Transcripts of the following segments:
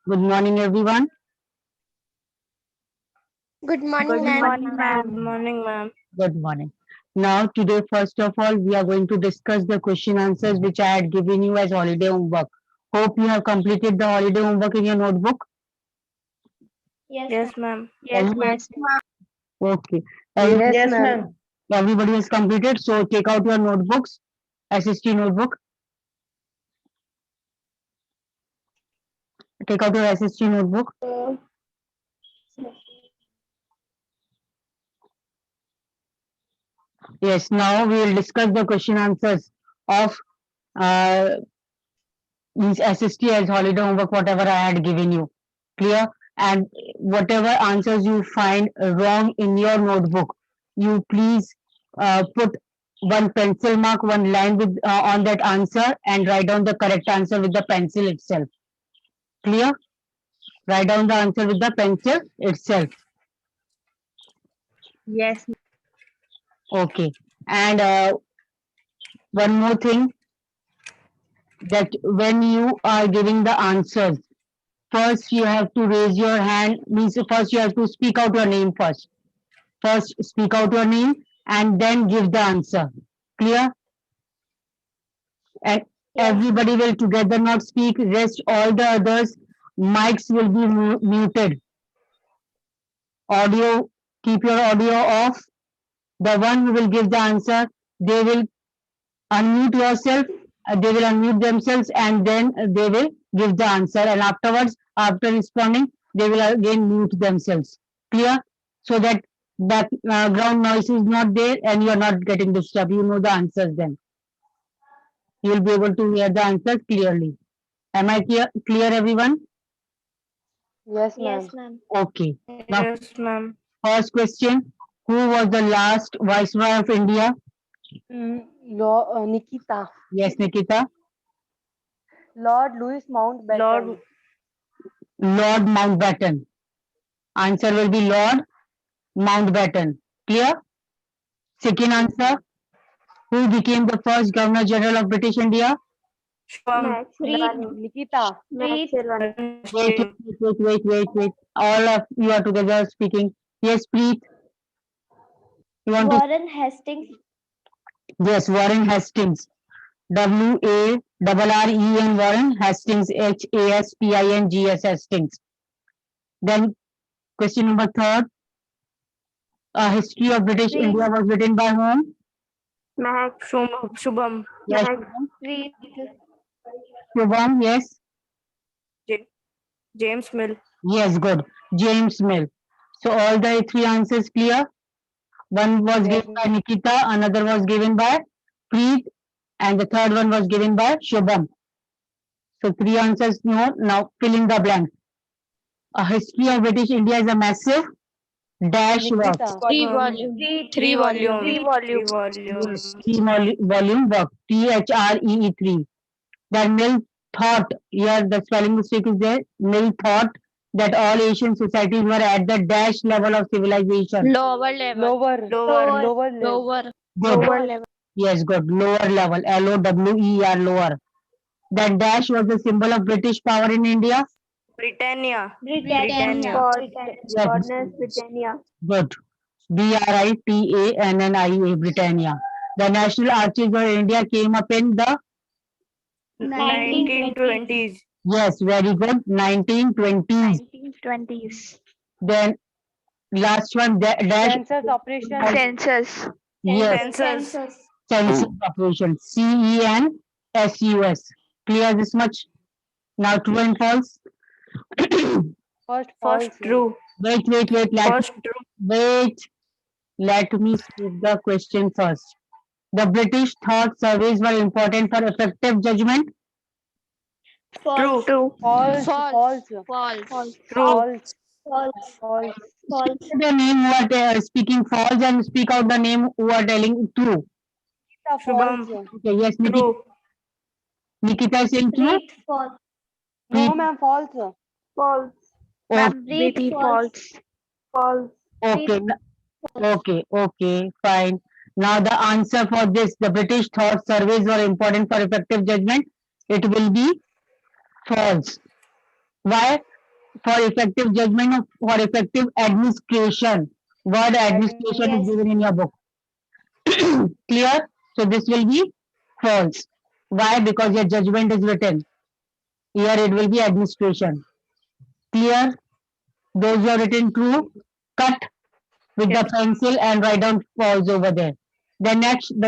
Good morning, everyone. Good morning, Good ma'am. morning, ma'am. Good morning, ma'am. Good morning. Now, today, first of all, we are going to discuss the question answers which I had given you as holiday homework. Hope you have completed the holiday homework in your notebook. Yes, ma'am. Everybody- Okay. Yes, ma'am. Everybody has completed. So, take out your notebooks, SST notebook. Take out your SST notebook. Yes, now we will discuss the question answers of uh, means SST as holiday homework, whatever I had given you. Clear? And whatever answers you find wrong in your notebook, you please put one pencil mark, one line with on that answer, and write down the correct answer with the pencil itself. Clear? Write down the answer with the pencil itself. Yes. Okay. And one more thing, that when you are giving the answers, first you have to raise your hand, means first you have to speak out your name first. First speak out your name and then give the answer. Clear? And everybody will together not speak, rest all the others mics will be muted. Audio, keep your audio off. The one who will give the answer, they will unmute yourself, they will unmute themselves, and then they will give the answer, and afterwards, after responding, they will again mute themselves. Clear? So that background noise is not there and you are not getting disturbed. You know the answers then. You will be able to hear the answers clearly. Am I clear everyone? Yes, ma'am. Okay. Now, Yes, ma'am. first question. Who was the last Viceroy of India? Nikita. Yes, Nikita. Lord Louis Mountbatten. Lord, Lord Mountbatten. Answer will be Lord Mountbatten. Clear? Second answer. Who became the first Governor General of British India? Shubham, Nikita. Wait. All of you are together speaking. Yes, Preet. You want to? Warren Hastings. Yes, Warren Hastings. WARREN Warren Hastings. HASPINGS Hastings. Then question number third. History of British India was written by whom? Shubham, Yes, Shubham. Yes. James Mill. Yes, good. James Mill. So all the three answers clear. One was Yes, given by Nikita, another was given by Preet, and the third one was given by Shubham. So three answers no. Now fill in the blank. A history of British India is a massive dash work. Nikita. Three volumes. Yes, volume work. THREE3. That Mill thought, here the spelling mistake is there. Mill thought that all Asian societies were at the dash level of civilization. Lower level. Good. Yes, good. Lower level. LOWER, lower. That dash was the symbol of British power in India. Britannia. Yes, good. BRITANNIA, Britannia. The national archives of India came up in the 1920s. yes, very good. 1920s. Then last one dash. Census operation. Yes, Census. census operation. CENSUS. Clear this much? Now true and false. First false. First true. Wait. First true. Wait. Let me speak the question first. The British thought surveys were important for effective judgment. True. False. True. Speak the name who are speaking false and speak out the name who are telling true. Shubham. Okay, yes, True. Nikita is saying true. No, ma'am. False. Okay, okay, fine. Now the answer for this, the British thought surveys were important for effective judgment. It will be false. Why? for effective judgment or for effective administration. Word administration is Yes. given in your book. Clear? So this will be false. Why? Because your judgment is written. Here it will be administration. Clear? Those who have written true, cut with the Yes. pencil and write down false over there. The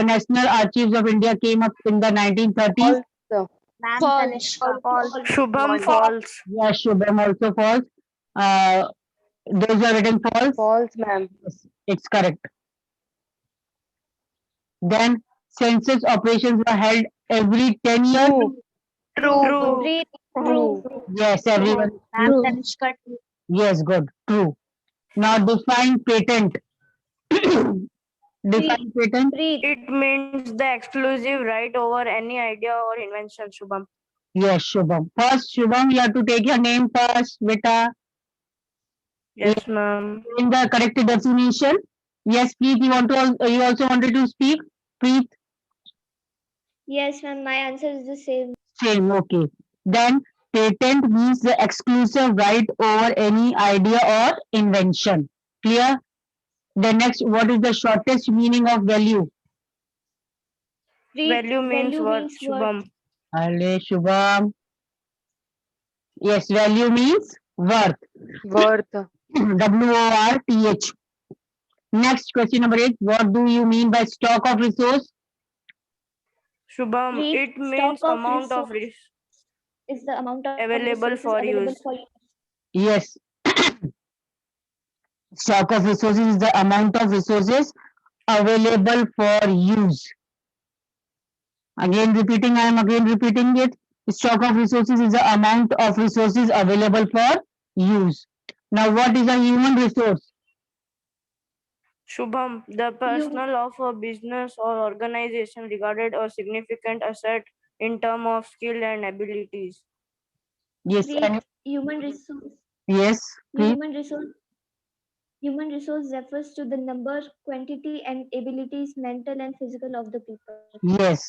National Archives of India came up in the 1930s. False. Ma'am, False. Tanishka. False. Shubham, false. Yes, Shubham also false. Uh, those who have written false, False, ma'am. yes, it's correct. Then census operations were held every 10 years. True. True. True. Yes, everyone. Ma'am, Tanishka. Yes, good. True. Now define patent. Define patent. Read. It means the exclusive right over any idea or invention, Shubham. Yes, Shubham. First, Shubham, you have to take your name first, beta. Yes, ma'am. In the correct definition. Yes, Preet, you also wanted to speak? Preet, Yes, ma'am. My answer is the same. same, okay. Then patent means the exclusive right over any idea or invention. Clear? The next, what is the shortest meaning of value? Read. Value means what, Shubham? Ale Shubham. Yes, value means worth. Worth. WORTH. Next, question number 8. What do you mean by stock of resource? Shubham, Read. it means Stock of amount of Is the amount of available resources for available use. for use. Yes. Stock of resources is the amount of resources available for use. Again repeating, I am again repeating it. Stock of resources is the amount of resources available for use. Now, what is a human resource? Shubham, the personnel of a business or organization regarded a significant asset in terms of skill and abilities. Yes, Read. Human resource. yes, please. Human resource refers to the number, quantity, and abilities, mental and physical, of the people. Yes,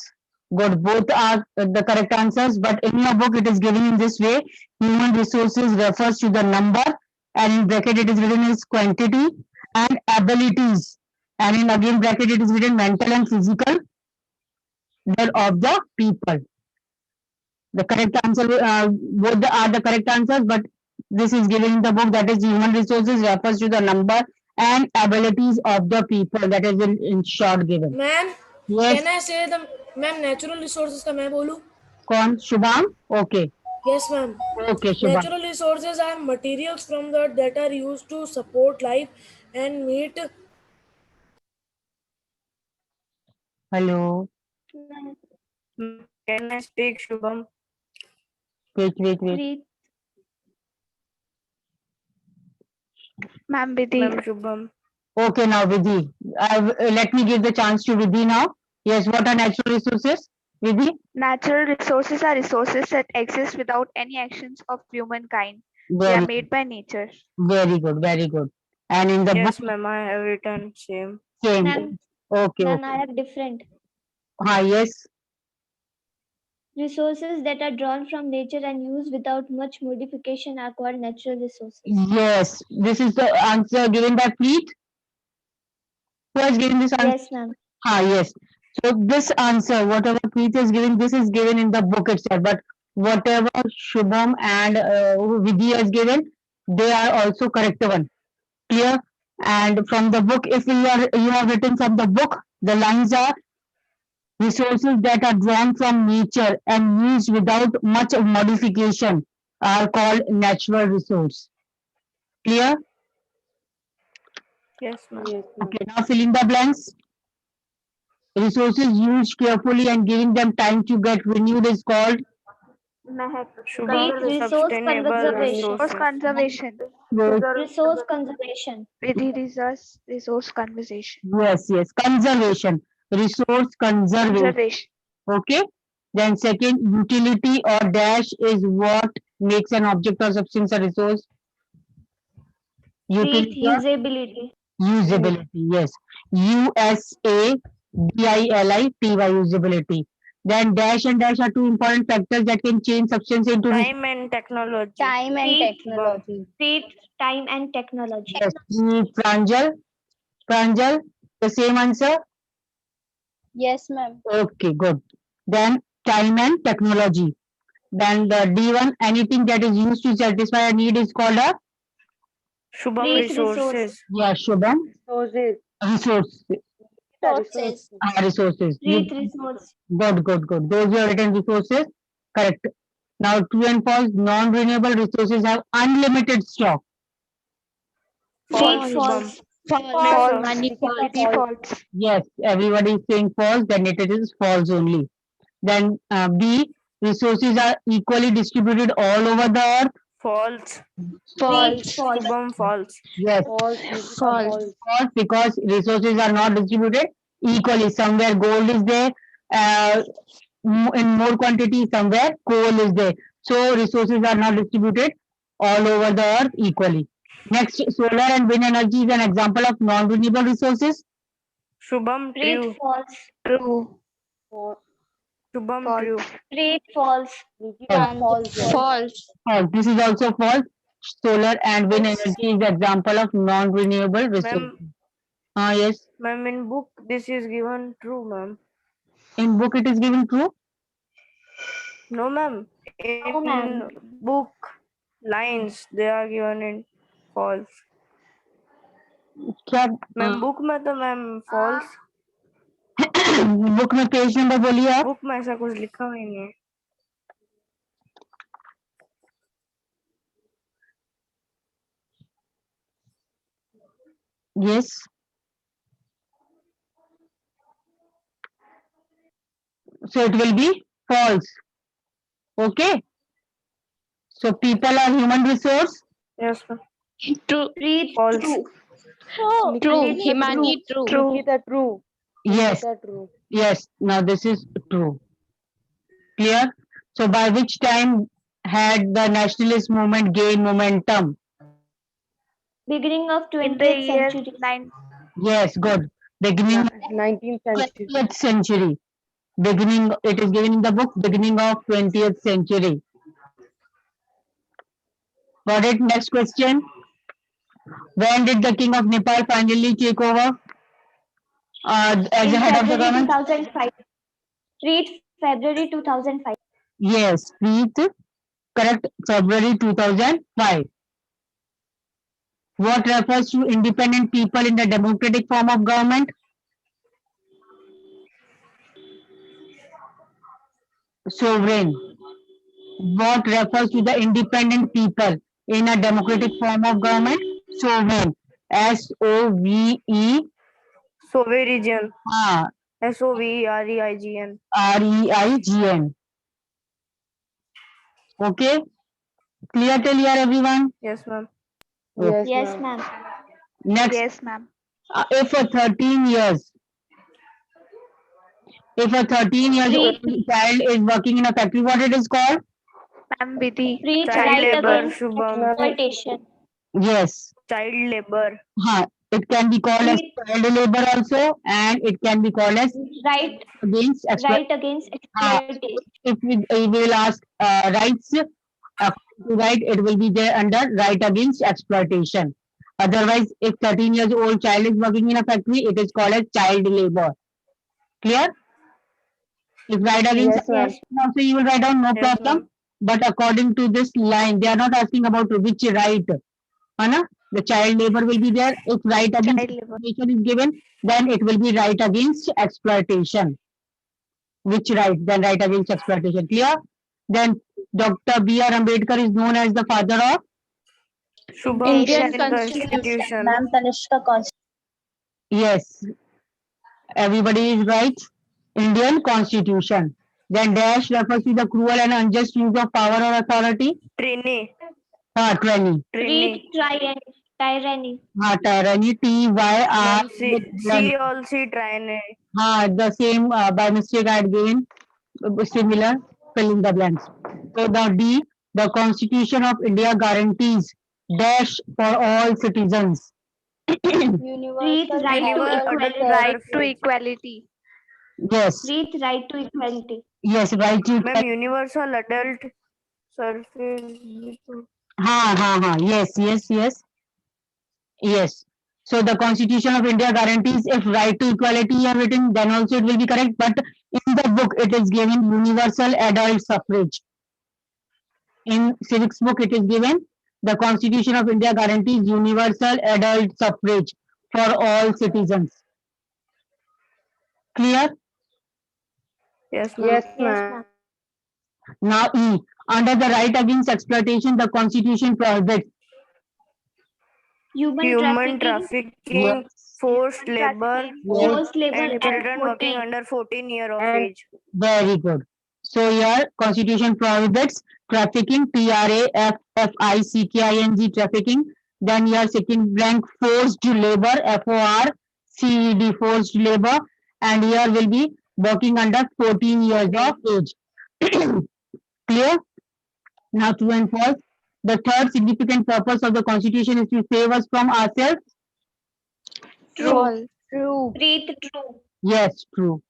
good. Both are the correct answers, but in your book it is given in this way. Human resources refers to the number, and in bracket it is written as quantity and abilities, and in again bracket it is written mental and physical of the people. The correct answer, are the correct answers, but this is given in the book, that is human resources refers to the number and abilities of the people, that is in short given. Ma'am Yes, can I से the ma'am natural resources का मैं बोलूं कौन? Shubham? Okay, yes ma'am okay, Shubham. natural resources are materials from the that are used to support life and meet Hello. Can I speak, Shubham? Wait. Read. Ma'am, Vidhi. Ma'am, Shubham. Okay, now Vidhi. Let me give the chance to Vidhi now. Yes, what are natural resources? Vidhi? Natural resources are resources that exist without any actions of humankind. They are Very, made by nature. very good, very good. And in the Yes, book, ma'am, I have written same. same. Ma'am, Okay, ma'am, okay. I have different. Yes, Resources that are drawn from nature and used without much modification are called natural resources. yes. This is the answer given by Preet. Who has given this answer? Yes, ma'am. Yes. So this answer, whatever Preet is giving, this is given in the book itself. But whatever Shubham and Vidhi has given, they are also correct one. Clear? And from the book, if you have written from the book, the lines are resources that are drawn from nature and used without much modification are called natural resource. Clear? Yes, ma'am. Yes, ma'am. Okay, now fill in the blanks. Resources used carefully and giving them time to get renewed is called Shubham, Resource sustainable conservation. Resource resources. conservation. Resource conservation. Vidhi resource conservation. yes, conservation. Resource conservation. Conservation. Okay. Then second, utility or dash is what makes an object or substance a resource. Read. Utility or Usability. usability. Yes. USABILITY, usability. Then dash and dash are two important factors that can change substance into Time and technology. Time and Speed. technology. Speed, time, and technology. yes. Pranjal, Pranjal, the same answer. Yes, ma'am. Okay, good. Then time and technology. Then the D1, anything that is used to satisfy a need is called a Shubham Resource. resources. yeah, Shubham Resources. resource Resources. resources. Read resource. Good. Those who are written resources, correct. Now true and false. Non-renewable resources have unlimited stock. False. Read Shubham. false. False. Nikita, false. Yes, everybody is saying false. Then it is false only. Then B, resources are equally distributed all over the earth. False. Read false. Shubham false. Yes, False. Nikita, False. false because resources are not distributed equally. Somewhere gold is there in more quantity, somewhere coal is there. So resources are not distributed all over the earth equally. Next, solar and wind energy is an example of non-renewable resources. Shubham Read true. false. True. Shubham False. true. Read false. Nikita, false. False. False. This is also false. Solar and wind False. energy is example of non-renewable resources. Yes. Ma'am, in book this is given true, ma'am. In book it is given true. No, ma'am. In No, ma'am. book lines they are given in false. क्या ma'am book में तो ma'am false book में page number बोलिए आप. Book में ऐसा कुछ लिखा हुआ ही नहीं है. Yes. So it will be false. Okay. So people are human resource. Yes, ma'am. True. Read False. true. True. Himani, true. Nikita, true. Yes. Nikita, true. Yes. Now this is true. Clear? So by which time had the nationalist movement gained momentum? Beginning of In the 20th year century. 9. Yes, good. Beginning of 19th century. 20th century. Beginning, it is given in the book, beginning of 20th century. Got it? Next question. When did the king of Nepal finally take over as In a head of the February government? 2005. Read February 2005. Yes, please. Correct. February 2005. What refers to independent people in the democratic form of government? Sovereign. What refers to the independent people in a democratic form of government? Sovereign. S-O-V-E. Sovereign. Ah, SOVEREIGN. R-E-I-G-N. Okay. Clear till here, everyone? Yes, ma'am. Yes, ma'am. Next, Yes, ma'am. if a 13 years, if a 13 years old child is working in a factory, what it is called? Ma'am, Vidhi. Read Child right labor, against Shubham. exploitation. Yes. Child labor. It can be called as child labor also, and it can be called as Right, against right against exploitation. If we will ask rights, right, it will be there under right against exploitation. Otherwise, if 13 years old child is working in a factory, it is called as child labor. Clear? If right against Yes, ma'am. exploitation also you will write down, no Yes, problem. ma'am. But according to this line, they are not asking about which right. Anna? The child labor will be there. If right against Child labor. exploitation is given, then it will be right against exploitation. Which right? Then right against exploitation. Clear? Then Dr. B.R. Ambedkar is known as the father of Shubham Indian Indian Constitution. Constitution. Ma'am, Tanishka Constitution. yes. Everybody is right. Indian Constitution. Then dash refers to the cruel and unjust use of power or authority. Trini. Tyranny. Read Trini. tyranny. Tyranny. T-Y-R. Ma'am, C also trini. The same by mistake I had given similar fill in the blanks. So the D, the Constitution of India guarantees dash for all citizens. Read Universal right to Universal equality. Right to equality. Yes, Preet, right to equality. yes, right to Ma'am, universal adult surface. Yes, yes, yes, yes. So the Constitution of India guarantees if right to equality you have written, then also it will be correct. But in the book, it is given universal adult suffrage. In civics book, it is given the Constitution of India guarantees universal adult suffrage for all citizens. Clear? Yes, ma'am. Yes, Yes, ma'am. ma'am. Now E. Under the right against exploitation, the Constitution prohibits. Human trafficking, trafficking, Yes, forced labor, Trafficking, yes, forced labor and at children working 14. under 14 year of And age. very good. So your Constitution prohibits trafficking, trafficking, trafficking. Then your second blank forced labor, FORCED, forced labor, and here will be working under 14 years of age. Clear? Now true and false. The third significant purpose of the Constitution is to save us from ourselves. True. false, true. Preet, true. Yes, true,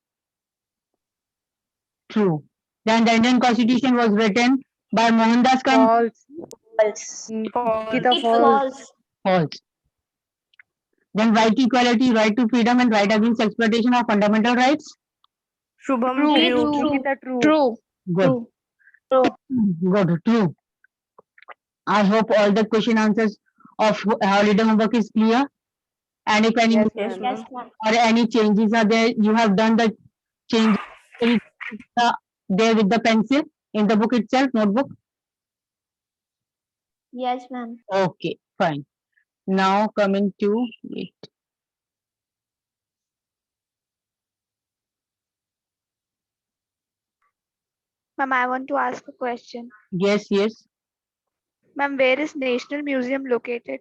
true. Then the Indian Constitution was written by Mohandas Gandhi. False. False. Nikita, Preet, false. false. False. Then right to equality, right to freedom, and right against exploitation are fundamental rights. Shubham, True. Preet, true. true. Nikita, true. True. Good. True. Good. True. I hope all the question answers of holiday homework is clear. And if any Yes, Yes, ma'am. Yes, ma'am. ma'am. or any changes are there, you have done the changes there with the pencil in the book itself, notebook. Yes, ma'am. Okay, fine. Now coming to wait. ma'am, I want to ask a question. Yes, yes. Ma'am, where is National Museum located?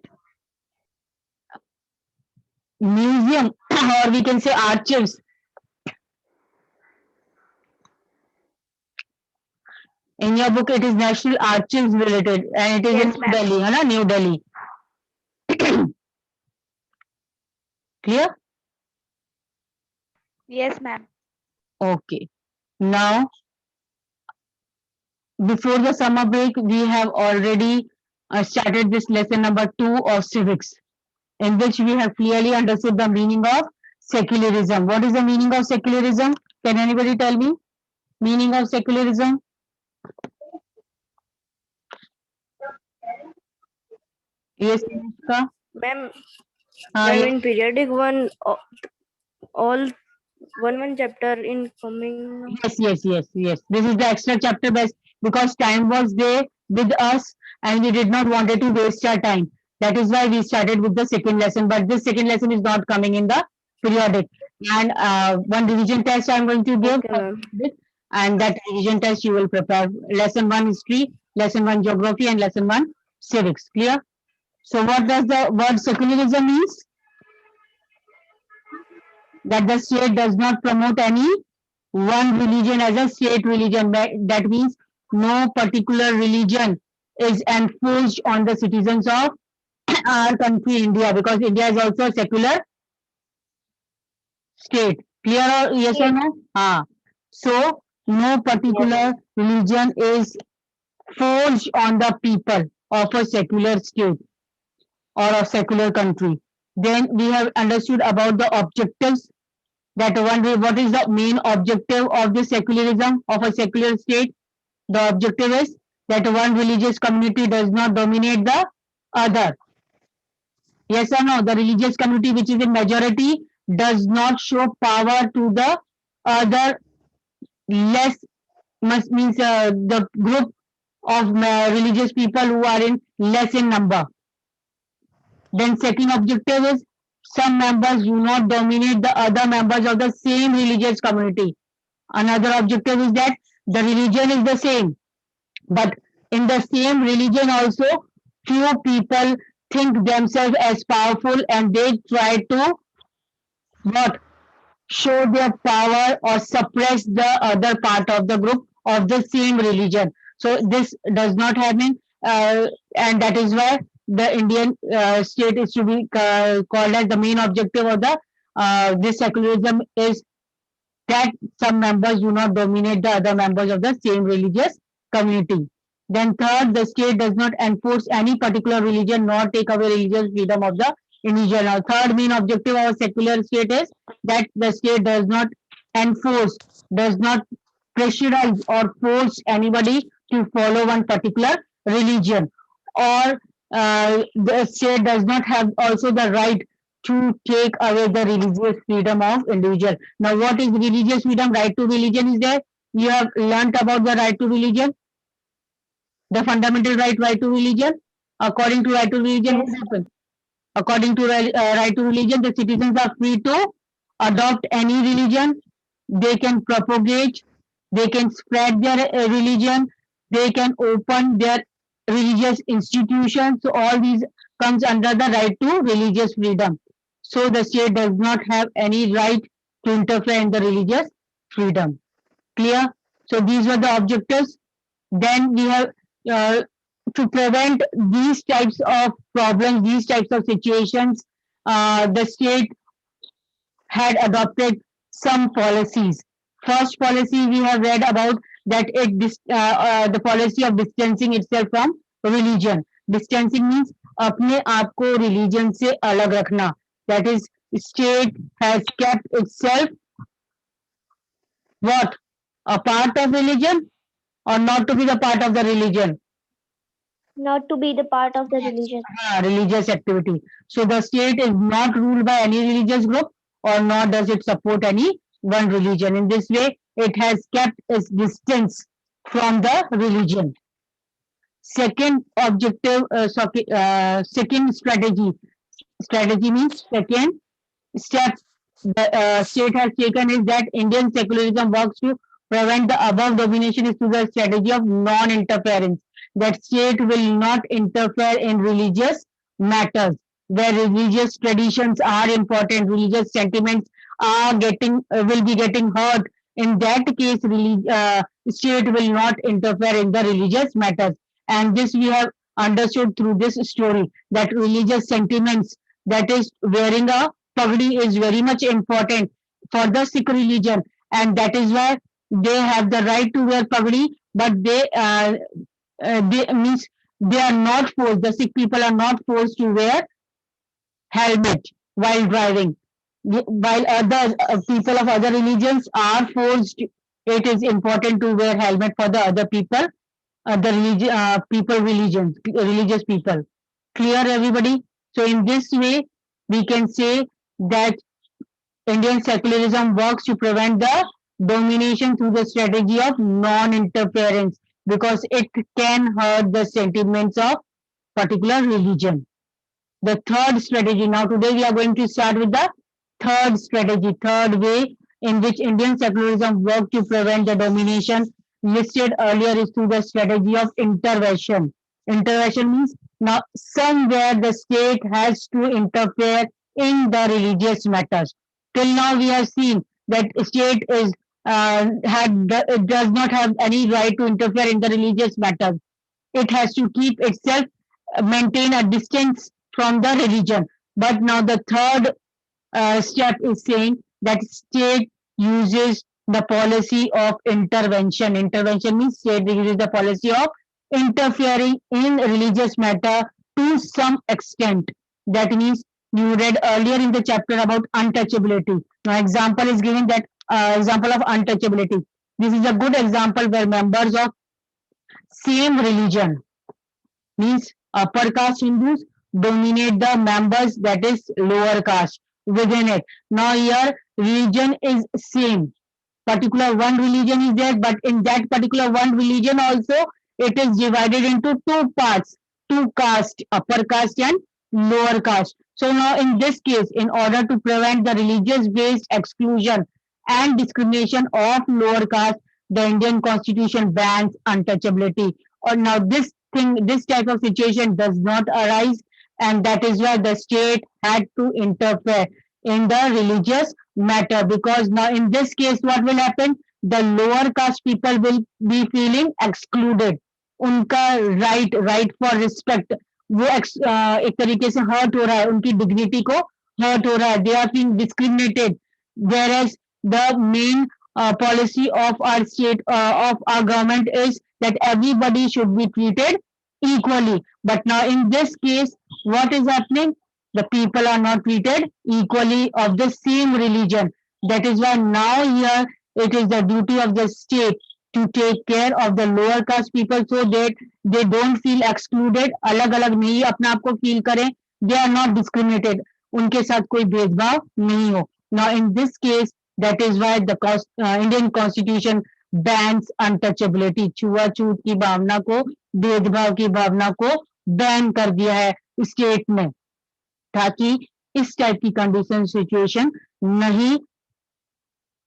Museum or we can say archives. In your book, it is National Archives related, and it is in Yes, New ma'am. Delhi, है ना? New Delhi. Clear? Yes, ma'am. Okay. Now, before the summer break, we have already started this lesson number 2 of civics, in which we have clearly understood the meaning of secularism. What is the meaning of secularism? Can anybody tell me? Meaning of secularism? Yes, Anushka? Ma'am, Yes. in periodic one, all one chapter in coming. Yes. This is the extra chapter best because time was there with us and we did not wanted to waste our time. That is why we started with the second lesson. But this second lesson is not coming in the periodic. And one revision test I'm going to give, Okay, ma'am. and that revision test you will prepare lesson 1 history, lesson 1 geography, and lesson 1 civics. Clear? So what does the word secularism means? That the state does not promote any one religion as a state religion. That means no particular religion is enforced on the citizens of our country, India, because India is also a secular state. Clear or yes or no? So no particular religion is forced on the people of a secular state or a secular country. Then we have understood about the objectives that what is the main objective of the secularism of a secular state? The objective is that one religious community does not dominate the other. Yes or no? The religious community which is in majority does not show power to the other less must means the group of religious people who are in less in number. Then second objective is some members do not dominate the other members of the same religious community. Another objective is that the religion is the same, but in the same religion also few people think themselves as powerful and they try to what show their power or suppress the other part of the group of the same religion. So this does not happen, and that is why the Indian state is to be called as the main objective of the this secularism is that some members do not dominate the other members of the same religious community. Then third, the state does not enforce any particular religion nor take away religious freedom of the individual. Now, third main objective of a secular state is that the state does not enforce, does not pressurize or force anybody to follow one particular religion, or the state does not have also the right to take away the religious freedom of individual. Now, what is religious freedom? Right to religion is there. You have learnt about the right to religion, the fundamental right to religion. According to right to religion, what happens? According to right to religion, the citizens are free to adopt any religion. They can propagate, they can spread their religion, they can open their religious institutions. So all these comes under the right to religious freedom. So the state does not have any right to interfere in the religious freedom. Clear? So these were the objectives. Then we have to prevent these types of problems, these types of situations. The state had adopted some policies. First policy we have read about that the policy of distancing itself from religion. Distancing means अपने आप को religion से अलग रखना. That is, state has kept itself what? A part of religion or not to be the part of the religion? Not to be the part of the religion. Religious activity. So the state is not ruled by any religious group, or nor does it support any one religion. In this way, it has kept its distance from the religion. Second objective, second strategy. Strategy means second step the state has taken is that Indian secularism works to prevent the above domination is through the strategy of non-interference. That state will not interfere in religious matters. Where religious traditions are important, religious sentiments are will be getting hurt. In that case, state will not interfere in the religious matters. And this we have understood through this story that religious sentiments, that is wearing a pagdi, is very much important for the Sikh religion, and that is why they have the right to wear pagdi, but they means they are not forced. The Sikh people are not forced to wear helmet while driving, while other people of other religions are forced. It is important to wear helmet for the other people, religious people. Clear, everybody? So in this way, we can say that Indian secularism works to prevent the domination through the strategy of non-interference, because it can hurt the sentiments of particular religion. The third strategy. Now today we are going to start with the third strategy, third way in which Indian secularism works to prevent the domination listed earlier is through the strategy of intervention. Intervention means now somewhere the state has to interfere in the religious matters. Till now we have seen that state is it does not have any right to interfere in the religious matters. It has to keep itself maintain a distance from the religion. But now the third step is saying that state uses the policy of intervention. Intervention means state uses the policy of interfering in religious matter to some extent. That means you read earlier in the chapter about untouchability. Now example is given that example of untouchability. This is a good example where members of same religion, means upper caste Hindus dominate the members, that is lower caste within it. Now here religion is same. Particular one religion is there, but in that particular one religion also it is divided into two parts, two caste, upper caste and lower caste. So now in this case, in order to prevent the religious based exclusion and discrimination of lower caste, the Indian constitution bans untouchability. Or now this type of situation does not arise, and that is why the state had to interfere in the religious matter, because now in this case what will happen, the lower caste people will be feeling excluded. उनका right for respect वो एक तरीके से hurt हो रहा है, उनकी dignity को hurt हो रहा है, they are being discriminated, whereas the main policy of our state, of our government is that everybody should be treated equally. But now in this case, what is happening? The people are not treated equally of the same religion. That is why now here it is the duty of the state to take care of the lower caste people so that they don't feel excluded. अलग अलग नहीं अपने आप को feel करें. They are not discriminated. उनके साथ कोई भेदभाव नहीं हो. Now in this case, that is why the Indian Constitution bans untouchability. छुआछूत की भावना को, भेदभाव की भावना को बैन कर दिया है स्टेट में, ताकि इस टाइप की कंडीशन सिचुएशन नहीं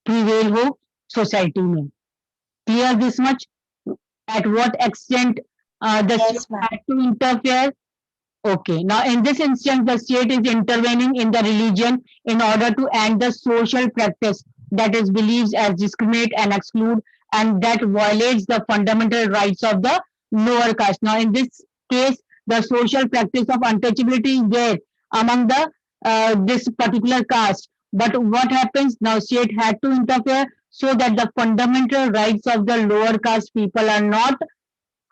प्रिवेल हो सोसाइटी में. Clear this much? At what extent the Yes, state had to interfere? Okay. Now, in this instance, the state is intervening in the religion in order to end the social practice that is believed as discriminate and exclude, and that violates the fundamental rights of the lower caste. Now, in this case, the social practice of untouchability is there among the this particular caste. But what happens now? State had to interfere so that the fundamental rights of the lower caste people are not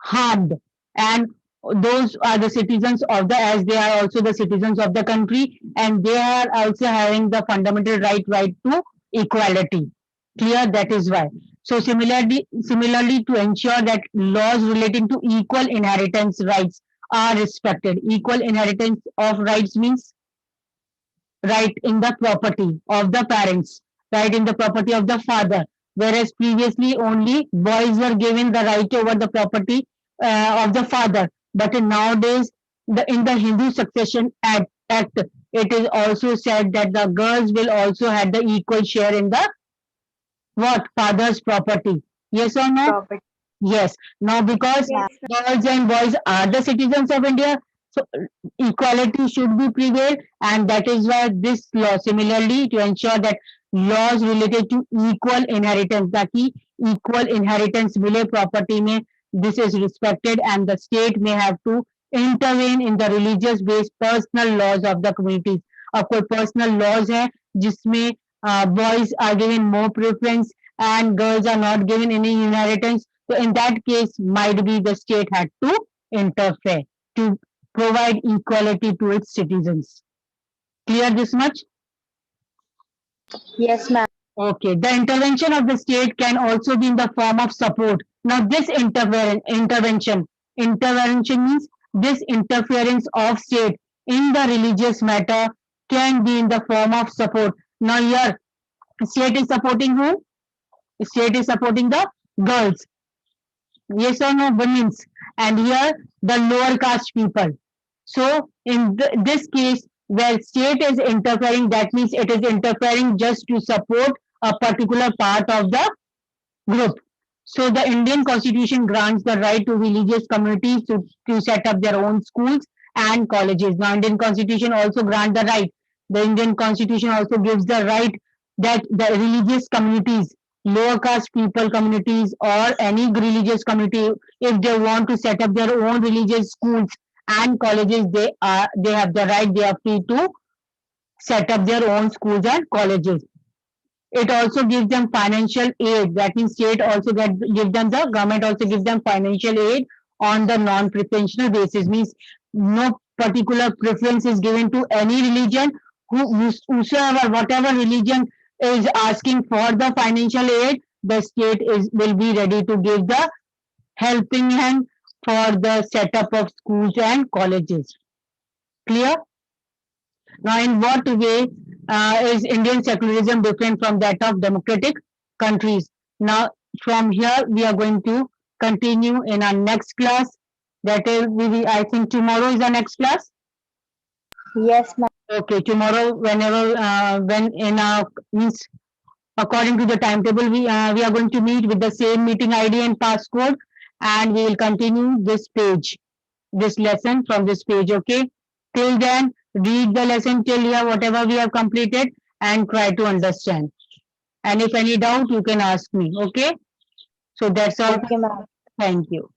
harmed, and those are the citizens of the, as they are also the citizens of the country, and they are also having the fundamental right to equality. Clear? That is why. So similarly to ensure that laws relating to equal inheritance rights are respected. Equal inheritance of rights means right in the property of the parents, right in the property of the father, whereas previously only boys were given the right over the property of the father. But nowadays, in the Hindu Succession Act, it is also said that the girls will also have the equal share in the father's property. Yes or no? Property. Yes. Now, because Yes, girls and boys are the citizens of India, so equality should be prevail, and that is why this law, similarly, to ensure that laws related to equal inheritance, ताकि equal inheritance मिले property में, this is respected, and the state may have to intervene in the religious based personal laws of the communities. अब कोई personal laws है जिसमें boys are given more preference and girls are not given any inheritance, so in that case might be the state had to interfere to provide equality to its citizens. Clear this much? Yes, ma'am. Okay. The intervention of the state can also be in the form of support. Now, this intervention means this interference of state in the religious matter can be in the form of support. Now, here, state is supporting whom? State is supporting the girls. Yes or no? Women's. And here, the lower caste people. So, in this case, where state is interfering, that means it is interfering just to support a particular part of the group. So the Indian Constitution grants the right to religious communities to set up their own schools and colleges. Now, Indian Constitution also grants the right. The Indian Constitution also gives the right that the religious communities, lower caste people communities, or any religious community, if they want to set up their own religious schools and colleges, they have the right, they are free to set up their own schools and colleges. It also gives them financial aid. That means state also give them, the government also gives them financial aid on the non-preferential basis. Means no particular preference is given to any religion. Whosoever, whatever religion is asking for the financial aid, the state will be ready to give the helping hand for the setup of schools and colleges. Clear? Now, in what way is Indian secularism different from that of democratic countries? Now, from here, we are going to continue in our next class. That is, I think tomorrow is our next class. Yes, ma'am. Okay, tomorrow, whenever, when in our means, according to the timetable, we are going to meet with the same meeting ID and passcode, and we will continue this page, this lesson from this page. Okay. Till then, read the lesson till here, whatever we have completed, and try to understand. And if any doubt, you can ask me. Okay. So that's all. Okay, ma'am. Thank you.